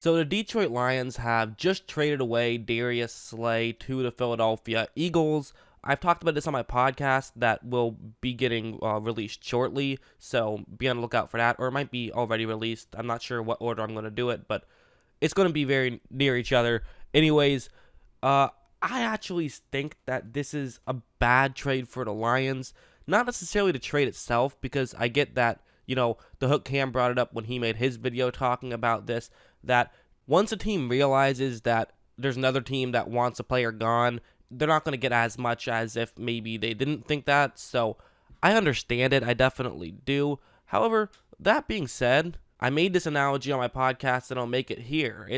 So the Detroit Lions have just traded away Darius Slay to the Philadelphia Eagles. I've talked about this on my podcast that will be getting released shortly, so be on the lookout for that, or it might be already released. I'm not sure what order I'm going to do it, but it's going to be very near each other. Anyways, I actually think that this is a bad trade for the Lions. Not necessarily the trade itself, because I get that, the Hook Cam brought it up when he made his video talking about this, that once a team realizes that there's another team that wants a player gone, they're not going to get as much as if maybe they didn't think that. So I understand it. I definitely do. However, that being said, I made this analogy on my podcast and I'll make it here.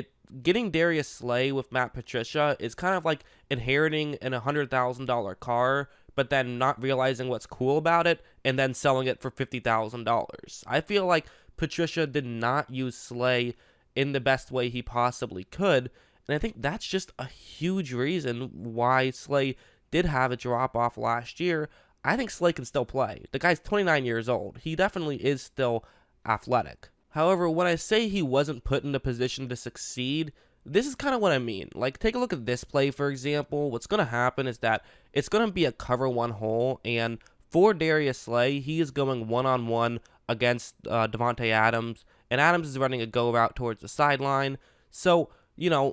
Getting Darius Slay with Matt Patricia is kind of like inheriting an $100,000 car, but then not realizing what's cool about it and then selling it for $50,000. I feel like Patricia did not use Slay in the best way he possibly could, and I think that's just a huge reason why Slay did have a drop off last year. I think Slay can still play. The guy's 29 years old. He definitely is still athletic. However, when I say he wasn't put in a position to succeed, this is kind of what I mean. Like, take a look at this play, for example. What's going to happen is that it's going to be a cover one hole, and for Darius Slay, he is going one-on-one against Davante Adams, and Adams is running a go route towards the sideline. So,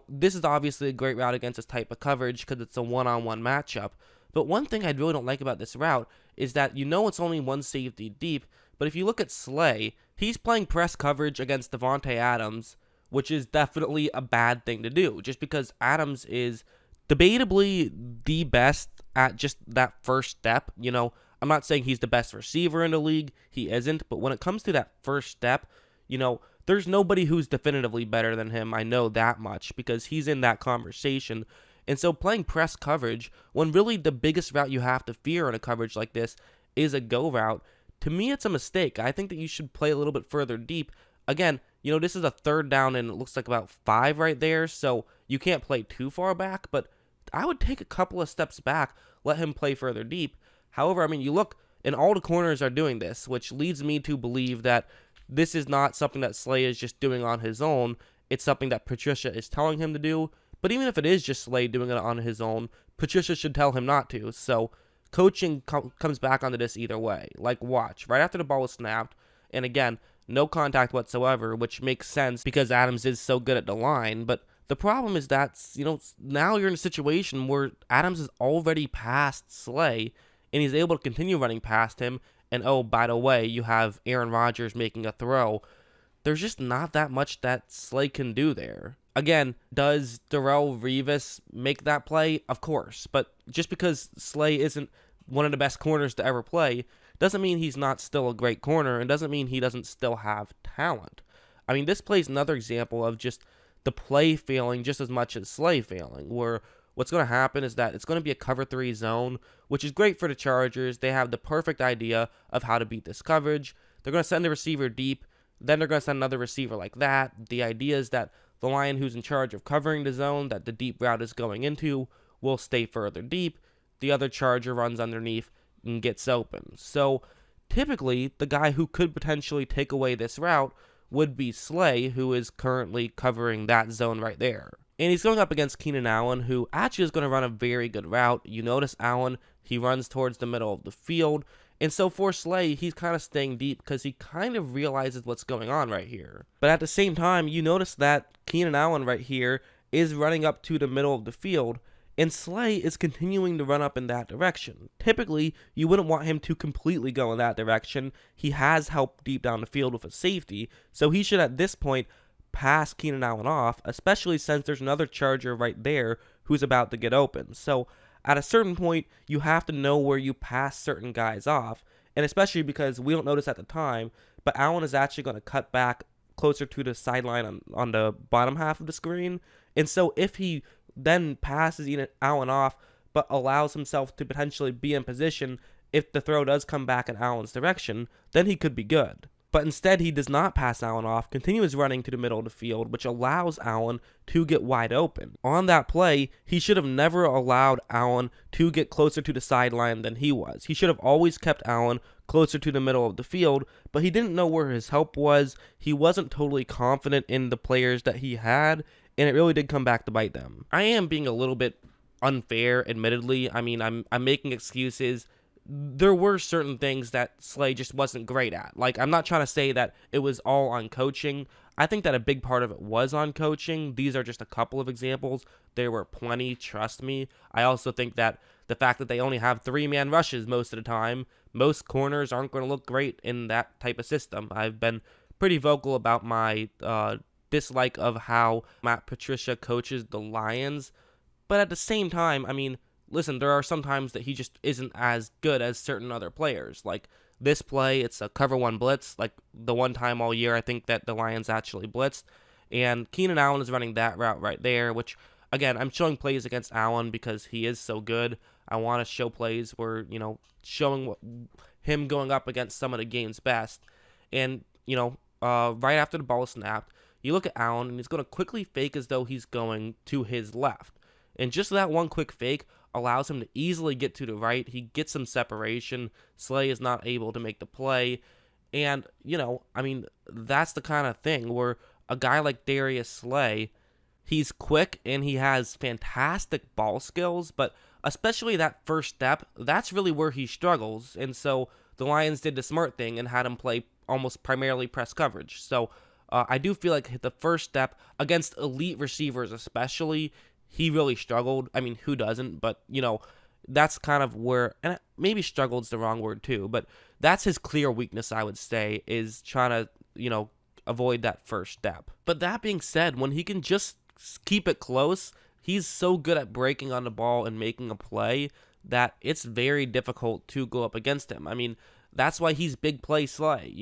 this is obviously a great route against this type of coverage because it's a one-on-one matchup. But one thing I really don't like about this route is that it's only one safety deep, but if you look at Slay, he's playing press coverage against Davante Adams, which is definitely a bad thing to do, just because Adams is debatably the best at just that first step. I'm not saying he's the best receiver in the league. He isn't. But when it comes to that first step, there's nobody who's definitively better than him. I know that much because he's in that conversation. And so playing press coverage, when really the biggest route you have to fear in a coverage like this is a go route, to me it's a mistake. I think that you should play a little bit further deep. Again, this is a third down and it looks like about 5 right there, so you can't play too far back, but I would take a couple of steps back, let him play further deep. However, you look, and all the corners are doing this, which leads me to believe that this is not something that Slay is just doing on his own. It's something that Patricia is telling him to do. But even if it is just Slay doing it on his own, Patricia should tell him not to. So coaching comes back onto this either way. Like, watch. Right after the ball was snapped, and again, no contact whatsoever, which makes sense because Adams is so good at the line. But the problem is that, now you're in a situation where Adams is already past Slay, and he's able to continue running past him. And, oh, by the way, you have Aaron Rodgers making a throw. There's just not that much that Slay can do there. Again, does Darrelle Revis make that play? Of course. But just because Slay isn't one of the best corners to ever play doesn't mean he's not still a great corner, and doesn't mean he doesn't still have talent. This play is another example of just the play failing just as much as Slay failing, where what's going to happen is that it's going to be a cover 3 zone, which is great for the Chargers. They have the perfect idea of how to beat this coverage. They're going to send the receiver deep, then they're going to send another receiver like that. The idea is that the Lion who's in charge of covering the zone that the deep route is going into will stay further deep. The other Charger runs underneath and gets open. So typically, the guy who could potentially take away this route would be Slay, who is currently covering that zone right there. And he's going up against Keenan Allen, who actually is going to run a very good route. You notice Allen, he runs towards the middle of the field. And so for Slay, he's kind of staying deep because he kind of realizes what's going on right here. But at the same time, you notice that Keenan Allen right here is running up to the middle of the field, and Slay is continuing to run up in that direction. Typically, you wouldn't want him to completely go in that direction. He has help deep down the field with a safety, so he should at this point pass Keenan Allen off, especially since there's another Charger right there who's about to get open. So at a certain point, you have to know where you pass certain guys off, and especially because we don't notice at the time, but Allen is actually going to cut back closer to the sideline on the bottom half of the screen, and so if he then passes Allen off, but allows himself to potentially be in position if the throw does come back in Allen's direction, then he could be good. But instead, he does not pass Allen off, continues running to the middle of the field, which allows Allen to get wide open. On that play, he should have never allowed Allen to get closer to the sideline than he was. He should have always kept Allen closer to the middle of the field, but he didn't know where his help was. He wasn't totally confident in the players that he had, and it really did come back to bite them. I am being a little bit unfair, admittedly. I mean, I'm making excuses. There were certain things that Slay just wasn't great at. Like, I'm not trying to say that it was all on coaching. I think that a big part of it was on coaching. These are just a couple of examples. There were plenty, trust me. I also think that the fact that they only have 3-man rushes most of the time, most corners aren't going to look great in that type of system. I've been pretty vocal about my dislike of how Matt Patricia coaches the Lions. But at the same time, I mean, listen, there are some times that he just isn't as good as certain other players. Like this play, it's a cover one blitz. Like the one time all year, I think that the Lions actually blitzed. And Keenan Allen is running that route right there, which, again, I'm showing plays against Allen because he is so good. I want to show plays where, showing him going up against some of the game's best. And, right after the ball is snapped, you look at Allen, and he's going to quickly fake as though he's going to his left. And just that one quick fake allows him to easily get to the right. He gets some separation. Slay is not able to make the play. And, that's the kind of thing where a guy like Darius Slay, he's quick and he has fantastic ball skills, but especially that first step, that's really where he struggles. And so the Lions did the smart thing and had him play almost primarily press coverage. So I do feel like the first step against elite receivers especially, he really struggled. I mean, who doesn't? But, that's kind of where, and maybe struggled's the wrong word too, but that's his clear weakness, I would say, is trying to, avoid that first step. But that being said, when he can just keep it close, he's so good at breaking on the ball and making a play that it's very difficult to go up against him. I mean, that's why he's big play Slay,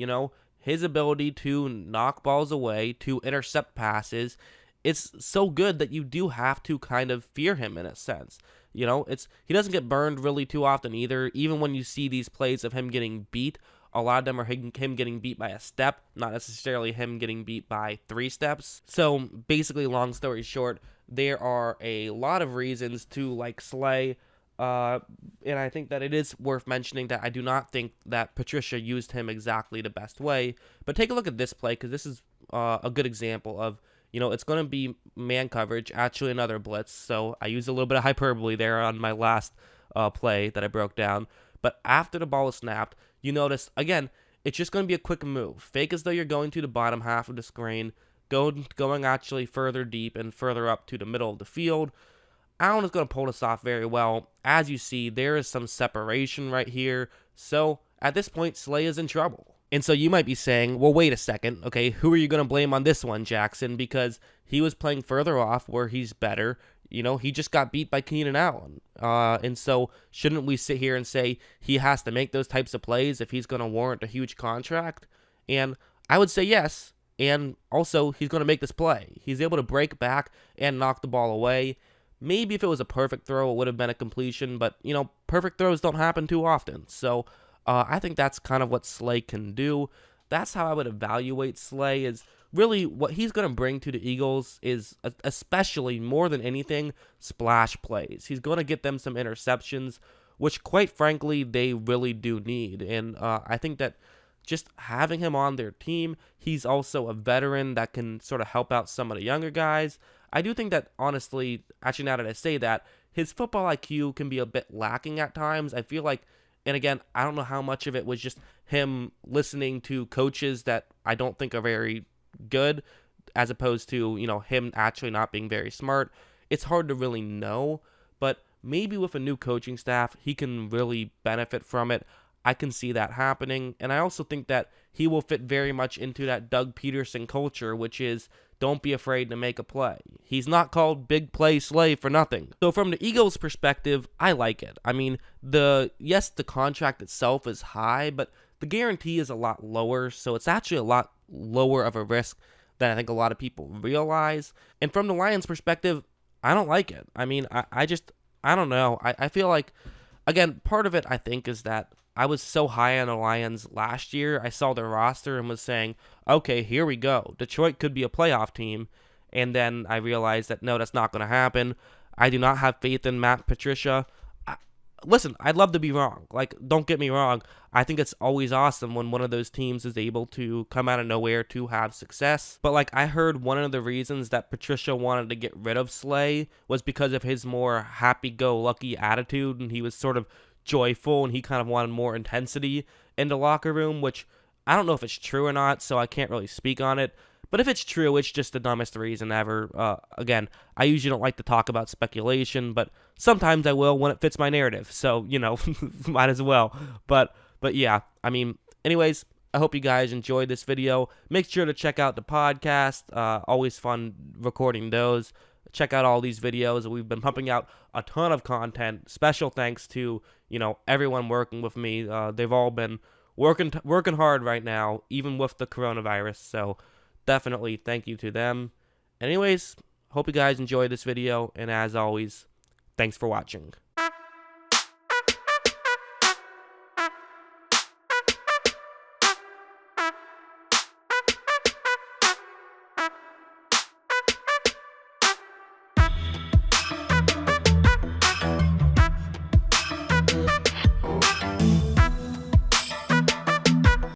his ability to knock balls away, to intercept passes, it's so good that you do have to kind of fear him in a sense. He doesn't get burned really too often either. Even when you see these plays of him getting beat, a lot of them are him getting beat by a step, not necessarily him getting beat by 3 steps. So basically, long story short, there are a lot of reasons to like Slay. And I think that it is worth mentioning that I do not think that Patricia used him exactly the best way. But take a look at this play, because this is a good example of, it's going to be man coverage, actually another blitz. So I used a little bit of hyperbole there on my last play that I broke down. But after the ball is snapped, you notice, again, it's just going to be a quick move. Fake as though you're going to the bottom half of the screen, going actually further deep and further up to the middle of the field. Allen is going to pull this off very well. As you see, there is some separation right here. So at this point, Slay is in trouble. And so you might be saying, well, wait a second. Okay, who are you going to blame on this one, Jackson? Because he was playing further off where he's better. He just got beat by Keenan Allen. And so shouldn't we sit here and say he has to make those types of plays if he's going to warrant a huge contract? And I would say yes. And also, he's going to make this play. He's able to break back and knock the ball away. Maybe if it was a perfect throw, it would have been a completion. But, perfect throws don't happen too often. So I think that's kind of what Slay can do. That's how I would evaluate Slay, is really what he's going to bring to the Eagles is, especially more than anything, splash plays. He's going to get them some interceptions, which quite frankly, they really do need. And I think that just having him on their team, he's also a veteran that can sort of help out some of the younger guys. I do think that, honestly, actually now that I say that, his football IQ can be a bit lacking at times. I feel like, and again, I don't know how much of it was just him listening to coaches that I don't think are very good, as opposed to, him actually not being very smart. It's hard to really know, but maybe with a new coaching staff, he can really benefit from it. I can see that happening, and I also think that he will fit very much into that Doug Peterson culture, which is don't be afraid to make a play. He's not called Big Play Slay for nothing. So from the Eagles' perspective, I like it. I mean, the contract itself is high, but the guarantee is a lot lower, so it's actually a lot lower of a risk than I think a lot of people realize. And from the Lions' perspective, I don't like it. I mean, I don't know. I feel like, again, part of it, I think, is that I was so high on the Lions last year. I saw their roster and was saying, okay, here we go. Detroit could be a playoff team. And then I realized that, no, that's not going to happen. I do not have faith in Matt Patricia. listen, I'd love to be wrong. Like, don't get me wrong. I think it's always awesome when one of those teams is able to come out of nowhere to have success. But, like, I heard one of the reasons that Patricia wanted to get rid of Slay was because of his more happy-go-lucky attitude, and he was sort of joyful, and he kind of wanted more intensity in the locker room, which I don't know if it's true or not, so I can't really speak on it. But if it's true, it's just the dumbest reason ever. Again, I usually don't like to talk about speculation, but sometimes I will when it fits my narrative. So, might as well. But yeah, I mean, anyways, I hope you guys enjoyed this video. Make sure to check out the podcast. Always fun recording those. Check out all these videos. We've been pumping out a ton of content. Special thanks to, everyone working with me. They've all been working hard right now, even with the coronavirus. So definitely thank you to them. Anyways, hope you guys enjoyed this video, and as always, thanks for watching.